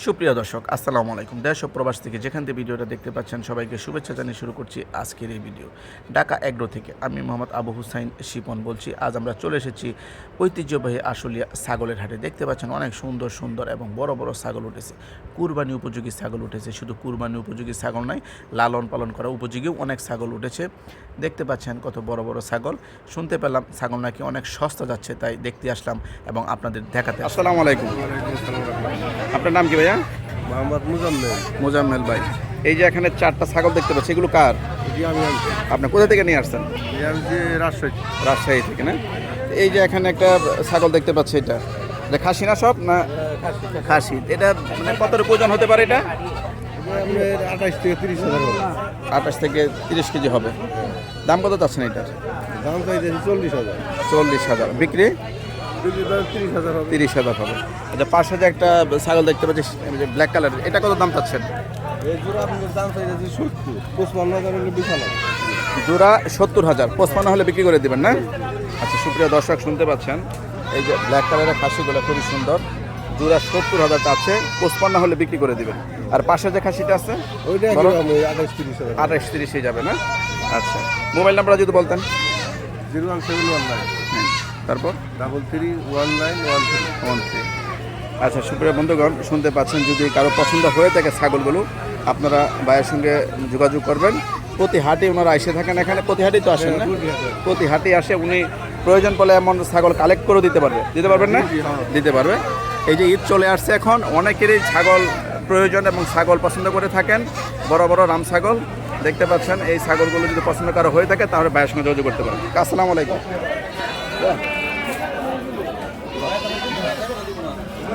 সুপ্রিয় দর্শক আসসালামু আলাইকুম। দেশ ও প্রবাস থেকে যেখান থেকে ভিডিওটা দেখতে পাচ্ছেন সবাইকে শুভেচ্ছা জানিয়ে শুরু করছি আজকের এই ভিডিও। ঢাকা এগ্রো থেকে আমি মোহাম্মদ আবু হুসাইন শিপন বলছি। আজ আমরা চলে এসেছি ঐতিহ্যবাহী আশুলিয়া ছাগলের হাটে। দেখতে পাচ্ছেন অনেক সুন্দর সুন্দর এবং বড় বড় ছাগল উঠেছে, কুরবানি উপযোগী ছাগল উঠেছে। শুধু কুরবানি উপযোগী ছাগল নয়, লালন পালন করা উপযোগীও অনেক ছাগল উঠেছে। দেখতে পাচ্ছেন কত বড় বড় ছাগল। শুনতে পেলাম ছাগল নাকি অনেক সস্তা যাচ্ছে, তাই দেখতে আসলাম এবং আপনাদের দেখাতে। আসসালামু আলাইকুম। আপনার নাম কি ভাইয়া? মোহাম্মদ মুজাম্মেল। মোজাম্মেল ভাই, এই যে এখানে চারটা ছাগল দেখতে পাচ্ছি, এগুলো কার? আমি আপনি কোথা থেকে নিয়ে আসছেন? রাজশাহী। রাজশাহী থেকে না? এই যে এখানে একটা ছাগল দেখতে পাচ্ছি, এটা খাসি না সব না? খাসি। এটা মানে কত ওজন হতে পারে? এটা 28 থেকে 30,000 হবে। 28 থেকে 30 কেজি হবে। দাম কত চাচ্ছেন এটার? দাম চাইতেছি 40,000। 40,000। বিক্রি 30,000 হবে। 30,000 হবে। আচ্ছা, পাশে যে একটা ছাগল দেখতে পাচ্ছি ব্ল্যাক কালার, এটা কত দাম চাচ্ছেন? এই জোড়া আপনার দাম চাইতেছি 70, 55,000 হলে বিশাল হবে। জোড়া 70,000, 55 হলে বিক্রি করে দিবেন না? আচ্ছা, সুপ্রিয় দর্শক শুনতে পাচ্ছেন, এই যে ব্ল্যাক কালারের খাসিগুলো খুবই সুন্দর। জোড়া 70,000 আছে, 55 হলে বিক্রি করে দিবেন। আর পাশে যে খাসিটা আছে ওইটা 28-30,000। 28-30 যাবে না? আচ্ছা, মোবাইল নাম্বার যদি বলতেন। 01719 তারপর 331913। আচ্ছা, সুপ্রিয় বন্ধুগণ শুনতে পাচ্ছেন, যদি কারো পছন্দ হয়ে থাকে ছাগলগুলো, আপনারা ভাইয়ের সঙ্গে যোগাযোগ করবেন। প্রতি হাটে ওনারা এসে থাকেন, এখানে প্রতি হাটেই তো আসেন না? প্রতি হাটে আসে উনি, প্রয়োজন পড়লে এমন ছাগল কালেক্ট করে দিতে পারবেন না? দিতে পারবে। এই যে ঈদ চলে আসছে, এখন অনেকেরই ছাগল প্রয়োজন এবং ছাগল পছন্দ করে থাকেন, বড় বড় রাম ছাগল দেখতে পাচ্ছেন। এই ছাগলগুলো যদি পছন্দ কারো হয়ে থাকে তাহলে ভাইয়ের সঙ্গে যোগাযোগ করতে পারেন। আসসালামু আলাইকুম।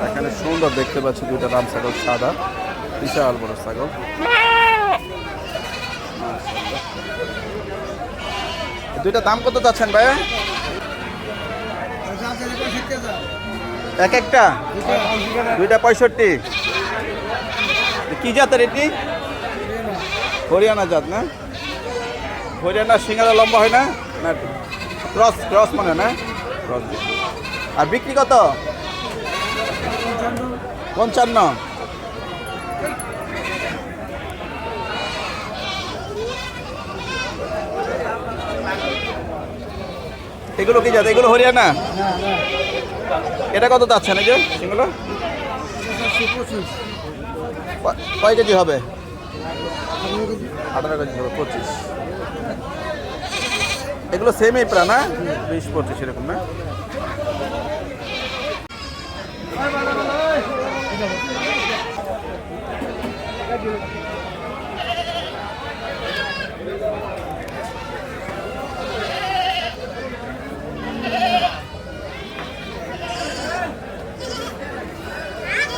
এখানে সুন্দর দেখতে পাচ্ছি দুইটা রাম ছাগল, সাদা, বিশাল বড় ছাগল। দুইটা দাম কত চাচ্ছেন ভাই? এক একটা দুইটা 65। কি জাতের এটি? হরিয়ানা জাত না? হরিয়ানা সিঙ্গারা লম্বা হয় না? না ক্রস মানে না? ক্রস। আর বিক্রি কত? 55। এগুলো কি জাত? এগুলো হরিয়ানা? এটা কত চাচ্ছেন এই যে সিঙ্গুলো? কয় কেজি হবে? 18 কেজি হবে। 25। এগুলো সেমই প্রায় না? 20-25 এরকম না?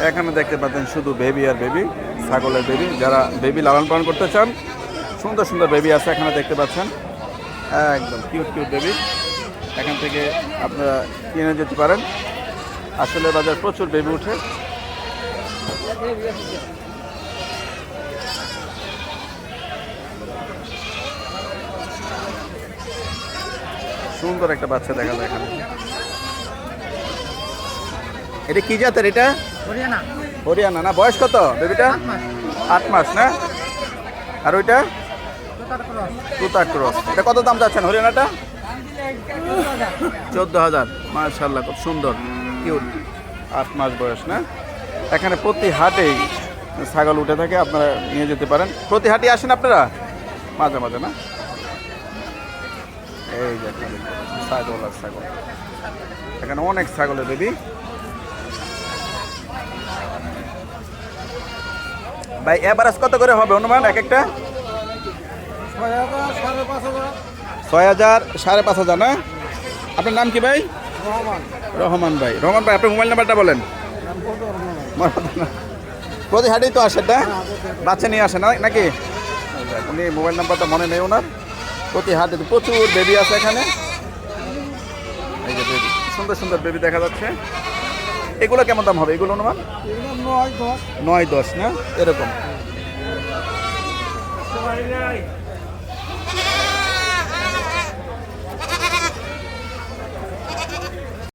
এখানে দেখতে পাচ্ছেন শুধু বেবি আর বেবি, ছাগলের বেবি। যারা বেবি লালন পালন করতে চান, সুন্দর সুন্দর বেবি আছে এখানে দেখতে পাচ্ছেন, একদম কিউট কিউট বেবি। এখান থেকে আপনারা কিনে যেতে পারেন। আসলে বাজার প্রচুর বেবি উঠে। সুন্দর একটা বাচ্চা দেখা যায় এখানে। এটা কি জাতের? এটা হরিয়ানা না? বয়স কত বেবিটা? 8 মাস না? আর ওইটা তুতা ক্রস। এটা কত দাম যাচ্ছেন হরিয়ানাটা? 14,000। মাশাআল্লাহ, খুব সুন্দর কিউট, 8 মাস বয়স না? এখানে প্রতি হাটেই ছাগল উঠে থাকে, আপনারা নিয়ে যেতে পারেন। প্রতি হাটে আসেন আপনারা মাঝে মাঝে না? এই যে ছাগল আর ছাগল, এখানে অনেক ছাগলের বেবি। ভাই এভারেজ কত করে হবে অনুমান এক একটা? 6,000, 5,500 না? আপনার নাম কি ভাই? রহমান ভাই। রহমান ভাই, আপনার মোবাইল নাম্বারটা বলেন। প্রতি হাটেই তো আসেন না? বাচ্চা নিয়ে আসেন নাকি? উনি মোবাইল নাম্বারটা মনে নেই ওনার। প্রতি হাটে প্রচুর বেবি আছে এখানে। এই যে বেবি, সুন্দর সুন্দর বেবি দেখা যাচ্ছে। এগুলো কেমন দাম হবে এগুলো অনুমান? 9-10 না? এরকম।